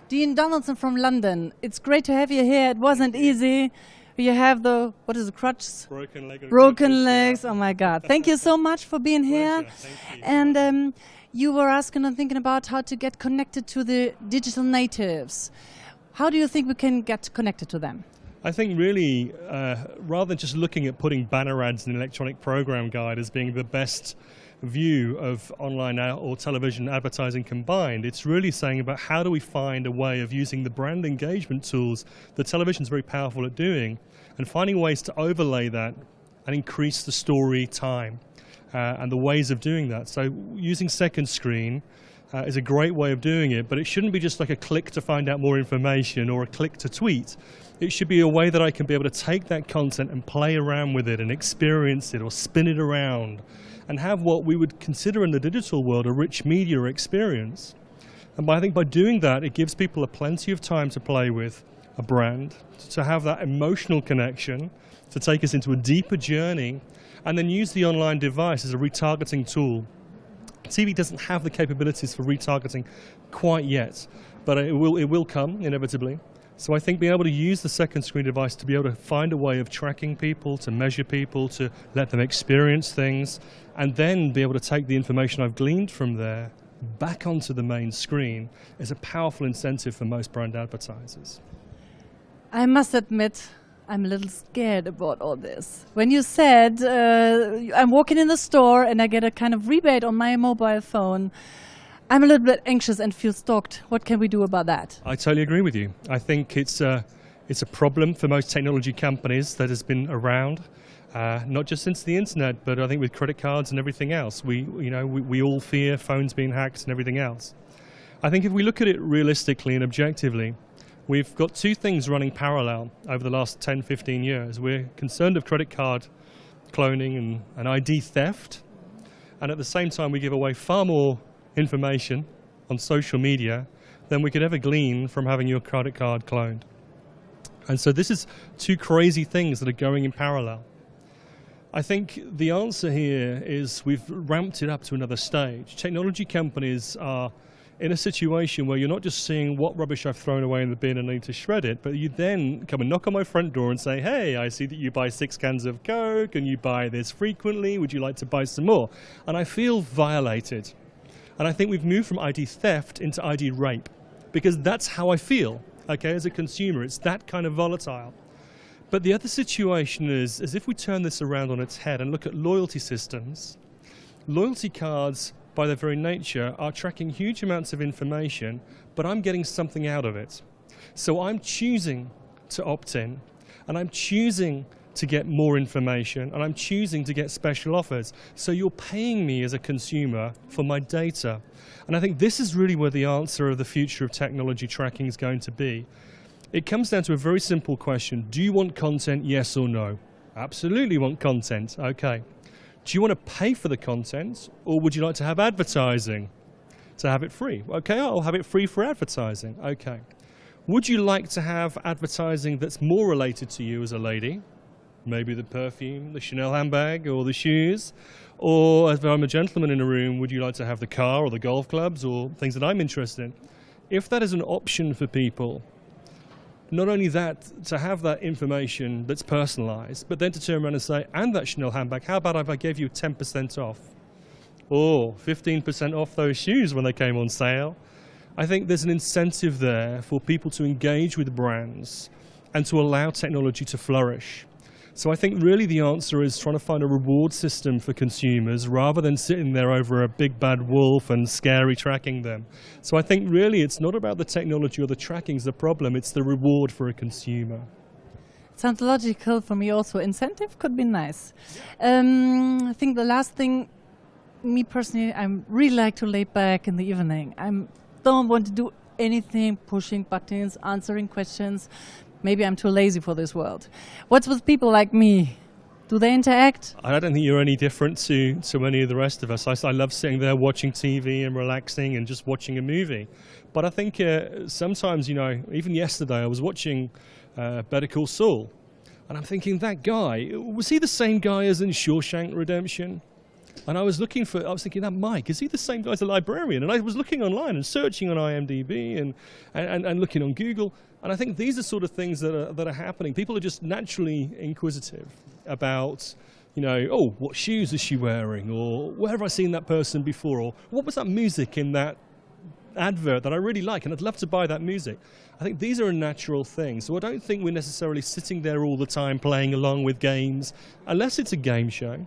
Dean Donaldson from London. It's great to have you here. It wasn't easy. You have the, what is the crutches? Broken legs. Yeah. Oh my God. Thank you so much for being here. Thank you. And you were asking and thinking about how to get connected to the digital natives. How do you think we can get connected to them? I think really, rather than just looking at putting banner ads in an electronic program guide as being the best view of online or television advertising combined, it's really saying about how do we find a way of using the brand engagement tools that television's very powerful at doing, and finding ways to overlay that and increase the story time and the ways of doing that. So using second screen is a great way of doing it, but it shouldn't be just like a click to find out more information or a click to tweet. It should be a way that I can be able to take that content and play around with it and experience it or spin it around and have what we would consider in the digital world a rich media experience. And I think by doing that, it gives people plenty of time to play with a brand, to have that emotional connection, to take us into a deeper journey, and then use the online device as a retargeting tool. TV doesn't have the capabilities for retargeting quite yet, but it will come inevitably. So I think being able to use the second screen device to be able to find a way of tracking people, to measure people, to let them experience things, and then be able to take the information I've gleaned from there back onto the main screen is a powerful incentive for most brand advertisers. I must admit, I'm a little scared about all this. When you said, I'm walking in the store and I get a kind of rebate on my mobile phone, I'm a little bit anxious and feel stalked. What can we do about that? I totally agree with you. I think it's a problem for most technology companies that has been around, not just since the internet, but I think with credit cards and everything else. We all fear phones being hacked and everything else. I think if we look at it realistically and objectively, we've got two things running parallel over the last 10, 15 years. We're concerned of credit card cloning and ID theft, and at the same time we give away far more information on social media than we could ever glean from having your credit card cloned. And so this is two crazy things that are going in parallel. I think the answer here is we've ramped it up to another stage. Technology companies are in a situation where you're not just seeing what rubbish I've thrown away in the bin and need to shred it, but you then come and knock on my front door and say, hey, I see that you buy 6 cans of Coke and you buy this frequently, would you like to buy some more? And I feel violated. And I think we've moved from ID theft into ID rape, because that's how I feel, okay, as a consumer. It's that kind of volatile. But the other situation is, as if we turn this around on its head and look at loyalty systems, loyalty cards, by their very nature, are tracking huge amounts of information, but I'm getting something out of it. So I'm choosing to opt in, and I'm choosing to get more information, and I'm choosing to get special offers. So you're paying me as a consumer for my data. And I think this is really where the answer of the future of technology tracking is going to be. It comes down to a very simple question. Do you want content, yes or no? Absolutely want content, okay. Do you want to pay for the content, or would you like to have advertising to have it free? Okay, I'll have it free for advertising, okay. Would you like to have advertising that's more related to you as a lady? Maybe the perfume, the Chanel handbag, or the shoes? Or if I'm a gentleman in a room, would you like to have the car or the golf clubs or things that I'm interested in? If that is an option for people, not only that, to have that information that's personalized, but then to turn around and say, and that Chanel handbag, how about if I gave you 10% off? Or 15% off those shoes when they came on sale? I think there's an incentive there for people to engage with brands and to allow technology to flourish. So I think really the answer is trying to find a reward system for consumers rather than sitting there over a big bad wolf and scary tracking them. So I think really it's not about the technology or the tracking's the problem, it's the reward for a consumer. Sounds logical for me also. Incentive could be nice. I think the last thing, me personally, I really like to lay back in the evening. I don't want to do anything, pushing buttons, answering questions. Maybe I'm too lazy for this world. What's with people like me? Do they interact? I don't think you're any different to any of the rest of us. I love sitting there watching TV and relaxing and just watching a movie. But I think sometimes, even yesterday I was watching Better Call Saul. And I'm thinking, that guy, was he the same guy as in Shawshank Redemption? And I was thinking, that Mike, is he the same guy as a librarian? And I was looking online and searching on IMDb and looking on Google. And I think these are sort of things that are happening. People are just naturally inquisitive about, oh, what shoes is she wearing? Or where have I seen that person before? Or what was that music in that advert that I really like, and I'd love to buy that music. I think these are a natural thing. So I don't think we're necessarily sitting there all the time playing along with games, unless it's a game show,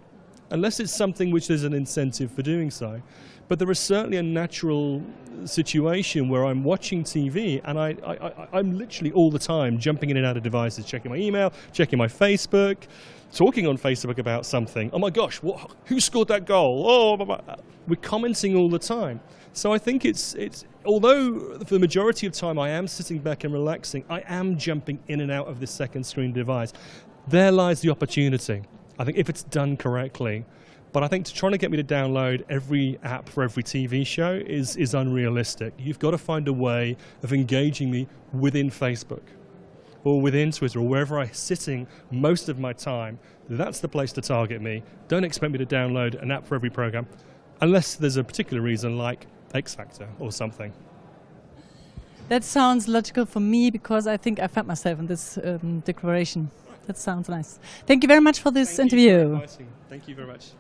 unless it's something which there's an incentive for doing so. But there is certainly a natural situation where I'm watching TV and I'm literally all the time jumping in and out of devices, checking my email, checking my Facebook, talking on Facebook about something. Oh my gosh, who scored that goal? Oh, blah, blah. We're commenting all the time. So I think it's although for the majority of time I am sitting back and relaxing, I am jumping in and out of this second screen device. There lies the opportunity, I think, if it's done correctly. But I think trying to get me to download every app for every TV show is unrealistic. You've got to find a way of engaging me within Facebook or within Twitter or wherever I'm sitting most of my time. That's the place to target me. Don't expect me to download an app for every program unless there's a particular reason like X Factor or something. That sounds logical for me because I think I found myself in this declaration. That sounds nice. Thank you very much for this interview. Thank you very much.